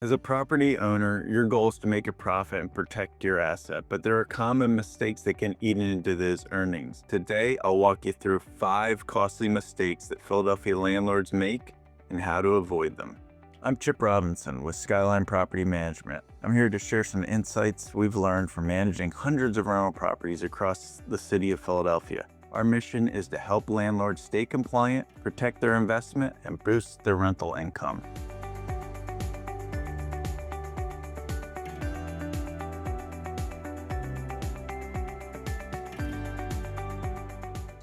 As a property owner, your goal is to make a profit and protect your asset, but there are common mistakes that can eat into those earnings. Today, I'll walk you through 5 costly mistakes that Philadelphia landlords make and how to avoid them. I'm Chip Robinson with Skyline Property Management. I'm here to share some insights we've learned from managing hundreds of rental properties across the city of Philadelphia. Our mission is to help landlords stay compliant, protect their investment, and boost their rental income.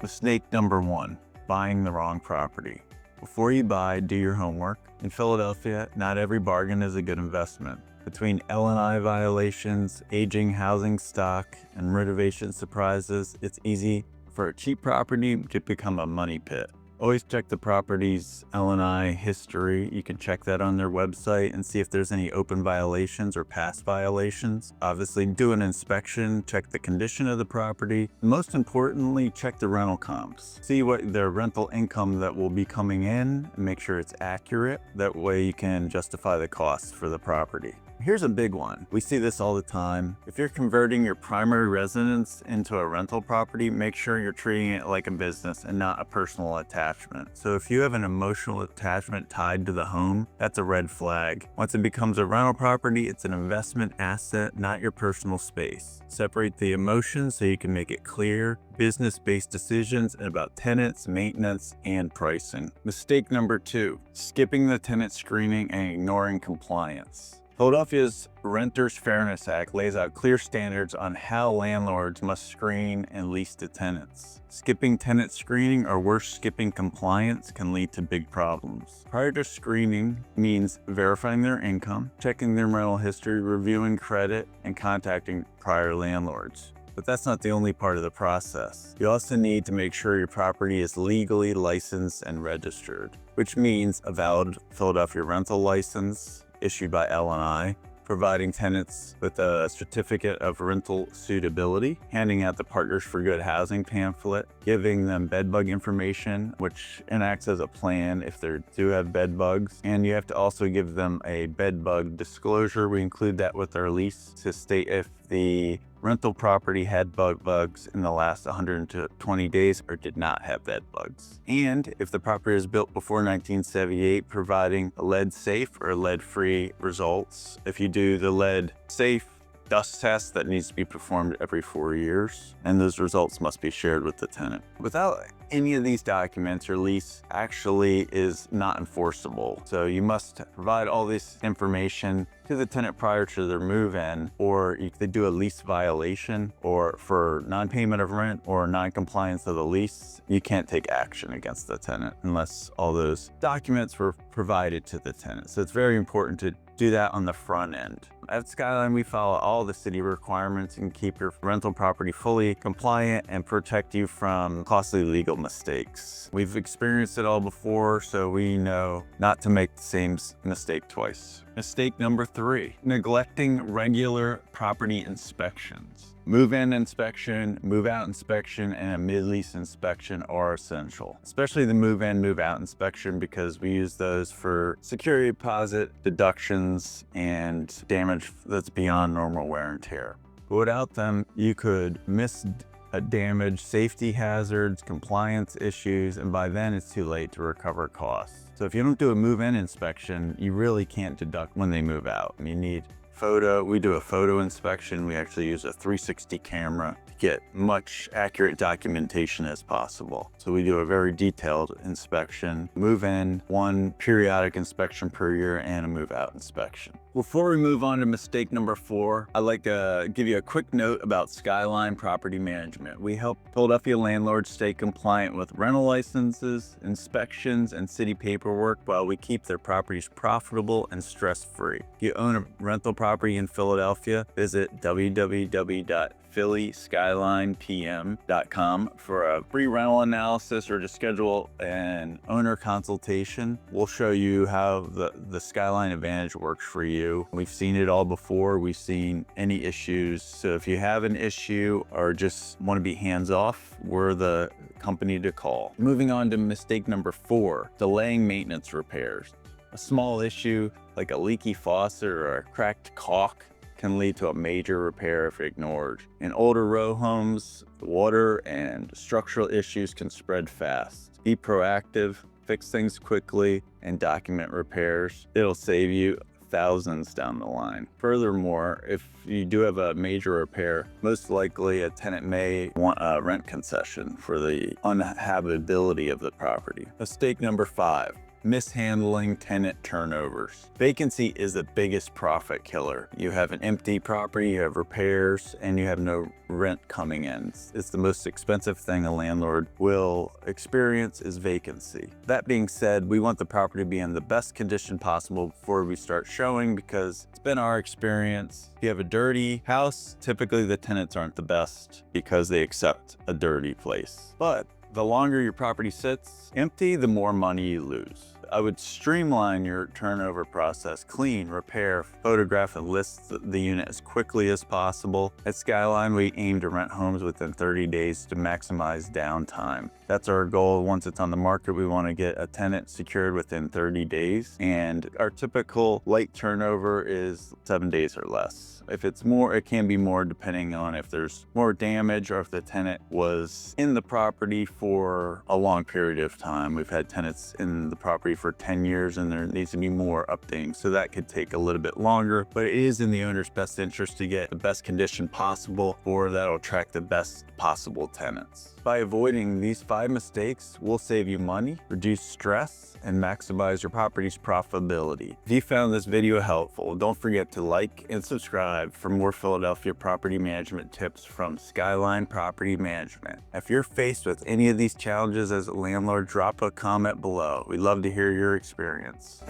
Mistake number 1, buying the wrong property. Before you buy, do your homework. In Philadelphia, not every bargain is a good investment. Between L&I violations, aging housing stock, and renovation surprises, it's easy for a cheap property to become a money pit. Always check the property's L&I history. You can check that on their website and see if there's any open violations or past violations. Obviously, do an inspection, check the condition of the property. Most importantly, check the rental comps. See what their rental income that will be coming in and make sure it's accurate. That way you can justify the costs for the property. Here's a big one. We see this all the time. If you're converting your primary residence into a rental property, make sure you're treating it like a business and not a personal attachment. So if you have an emotional attachment tied to the home, that's a red flag. Once it becomes a rental property, it's an investment asset, not your personal space. Separate the emotions so you can make it clear, business-based decisions about tenants, maintenance, and pricing. Mistake number 2, skipping the tenant screening and ignoring compliance. Philadelphia's Renters Fairness Act lays out clear standards on how landlords must screen and lease to tenants. Skipping tenant screening, or worse, skipping compliance, can lead to big problems. Prior to screening means verifying their income, checking their rental history, reviewing credit, and contacting prior landlords. But that's not the only part of the process. You also need to make sure your property is legally licensed and registered, which means a valid Philadelphia rental license issued by L&I, providing tenants with a certificate of rental suitability, handing out the Partners for Good Housing pamphlet, giving them bedbug information, which enacts as a plan if they do have bed bugs. And you have to also give them a bedbug disclosure. We include that with our lease to state if the rental property had bugs in the last 120 days or did not have bed bugs. And if the property is built before 1978, providing a lead safe or lead free results. If you do the lead safe dust test, that needs to be performed every 4 years, and those results must be shared with the tenant. Without any of these documents, your lease actually is not enforceable. So you must provide all this information to the tenant prior to their move-in, or if they do a lease violation or for non-payment of rent or non-compliance of the lease, you can't take action against the tenant unless all those documents were provided to the tenant. So it's very important to do that on the front end. At Skyline, we follow all the city requirements and keep your rental property fully compliant and protect you from costly legal mistakes. We've experienced it all before, so we know not to make the same mistake twice. Mistake number 3, neglecting regular property inspections. Move-in inspection, move-out inspection, and a mid-lease inspection are essential, especially the move-in, move-out inspection, because we use those for security deposit deductions and damage that's beyond normal wear and tear. But without them, you could miss damage, safety hazards, compliance issues, and by then it's too late to recover costs. So if you don't do a move-in inspection, you really can't deduct when they move out. You need we do a photo inspection. We actually use a 360 camera to get much accurate documentation as possible. So we do a very detailed inspection, move in, 1 periodic inspection per year, and a move out inspection. Before we move on to mistake number 4, I'd like to give you a quick note about Skyline Property Management. We help Philadelphia landlords stay compliant with rental licenses, inspections, and city paperwork while we keep their properties profitable and stress-free. If you own a rental property in Philadelphia, visit www.phillyskylinepm.com for a free rental analysis or to schedule an owner consultation. We'll show you how the Skyline Advantage works for you. We've seen it all before. We've seen any issues. So if you have an issue or just want to be hands off, we're the company to call. Moving on to mistake number 4, delaying maintenance repairs. A small issue like a leaky faucet or a cracked caulk can lead to a major repair if ignored. In older row homes, water and structural issues can spread fast. Be proactive, fix things quickly, and document repairs. It'll save you thousands down the line. Furthermore, if you do have a major repair, most likely a tenant may want a rent concession for the uninhabitability of the property. Mistake number 5. Mishandling tenant turnovers. Vacancy is the biggest profit killer. You have an empty property, you have repairs, and you have no rent coming in. It's the most expensive thing a landlord will experience is vacancy. That being said, we want the property to be in the best condition possible before we start showing, because it's been our experience. If you have a dirty house, typically the tenants aren't the best because they accept a dirty place. But the longer your property sits empty, the more money you lose. I would streamline your turnover process, clean, repair, photograph, and list the unit as quickly as possible. At Skyline, we aim to rent homes within 30 days to maximize downtime. That's our goal. Once it's on the market, we want to get a tenant secured within 30 days. And our typical light turnover is 7 days or less. If it's more, it can be more depending on if there's more damage or if the tenant was in the property for a long period of time. We've had tenants in the property for 10 years and there needs to be more updating. So that could take a little bit longer, but it is in the owner's best interest to get the best condition possible, or that'll attract the best possible tenants. By avoiding these 5 mistakes, we'll save you money, reduce stress, and maximize your property's profitability. If you found this video helpful, don't forget to like and subscribe for more Philadelphia property management tips from Skyline Property Management. If you're faced with any of these challenges as a landlord, drop a comment below. We'd love to hear your experience.